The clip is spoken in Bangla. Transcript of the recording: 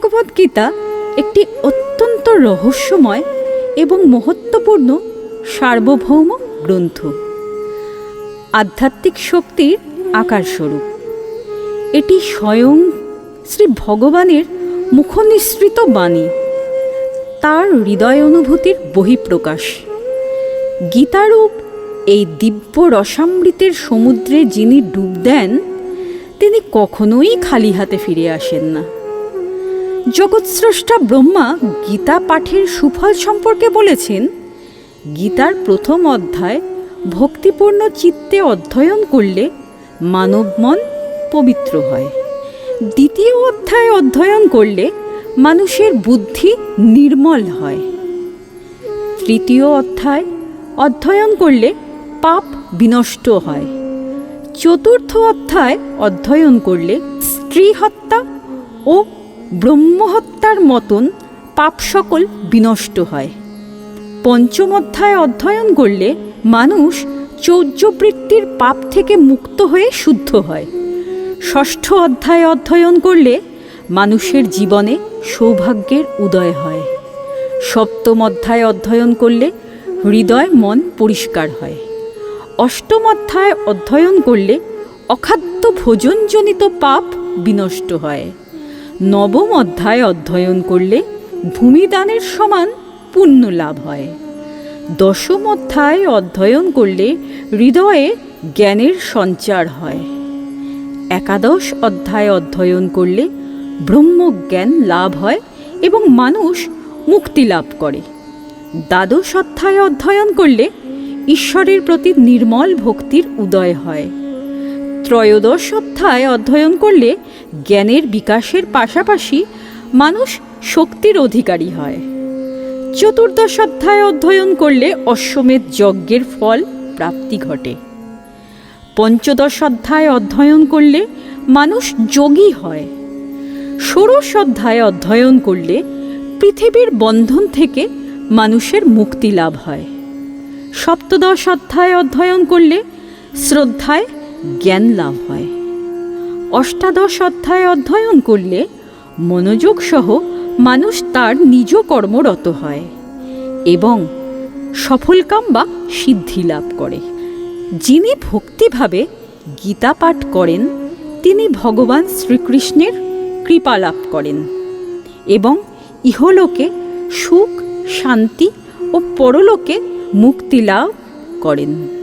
শ্রীমদ্ভগবদ্গীতা একটি অত্যন্ত রহস্যময় এবং মহত্ত্বপূর্ণ সার্বভৌম গ্রন্থ, আধ্যাত্মিক শক্তির আকারস্বরূপ। এটি স্বয়ং শ্রী ভগবানের মুখনিসৃত বাণী, তার হৃদয় অনুভূতির বহিঃপ্রকাশ। গীতারূপ এই দিব্য রসামৃতের সমুদ্রে যিনি ডুব দেন, তিনি কখনোই খালি হাতে ফিরে আসেন না। জগৎস্রষ্টা ব্রহ্মা গীতা পাঠের সুফল সম্পর্কে বলেছেন, গীতার প্রথম অধ্যায় ভক্তিপূর্ণ চিত্তে অধ্যয়ন করলে মানব মন পবিত্র হয়। দ্বিতীয় অধ্যায় অধ্যয়ন করলে মানুষের বুদ্ধি নির্মল হয়। তৃতীয় অধ্যায় অধ্যয়ন করলে পাপ বিনষ্ট হয়। চতুর্থ অধ্যায় অধ্যয়ন করলে স্ত্রী হত্যা ও ব্রহ্মহত্যার মতন পাপ সকল বিনষ্ট হয়। পঞ্চম অধ্যায় অধ্যয়ন করলে মানুষ চৌর্যবৃত্তির পাপ থেকে মুক্ত হয়ে শুদ্ধ হয়। ষষ্ঠ অধ্যায় অধ্যয়ন করলে মানুষের জীবনে সৌভাগ্যের উদয় হয়। সপ্তম অধ্যায় অধ্যয়ন করলে হৃদয় মন পরিষ্কার হয়। অষ্টম অধ্যায় অধ্যয়ন করলে অখাদ্য ভোজনজনিত পাপ বিনষ্ট হয়। নবম অধ্যায় অধ্যয়ন করলে ভূমিদানের সমান পুণ্য লাভ হয়। দশম অধ্যায় অধ্যয়ন করলে হৃদয়ে জ্ঞানের সঞ্চার হয়। একাদশ অধ্যায় অধ্যয়ন করলে ব্রহ্মজ্ঞান লাভ হয় এবং মানুষ মুক্তি লাভ করে। দ্বাদশ অধ্যায় অধ্যয়ন করলে ঈশ্বরের প্রতি নির্মল ভক্তির উদয় হয়। ত্রয়োদশ অধ্যায় অধ্যয়ন করলে জ্ঞানের বিকাশের পাশাপাশি মানুষ শক্তির অধিকারী হয়। চতুর্দশ অধ্যায় অধ্যয়ন করলে অশ্বমেধ যজ্ঞের ফল প্রাপ্তি ঘটে। পঞ্চদশ অধ্যায় অধ্যয়ন করলে মানুষ যোগী হয়। ষোড়শ অধ্যায় অধ্যয়ন করলে পৃথিবীর বন্ধন থেকে মানুষের মুক্তি লাভ হয়। সপ্তদশ অধ্যায় অধ্যয়ন করলে শ্রদ্ধায় জ্ঞান লাভ হয়। অষ্টাদশ অধ্যায় অধ্যয়ন করলে মনোযোগ সহ মানুষ তার নিজ কর্মরত হয় এবং সফলকাম বা সিদ্ধি লাভ করে। যিনি ভক্তিভাবে গীতা পাঠ করেন, তিনি ভগবান শ্রীকৃষ্ণের কৃপা লাভ করেন এবং ইহলোকে সুখ, শান্তি ও পরলোকে মুক্তি লাভ করেন।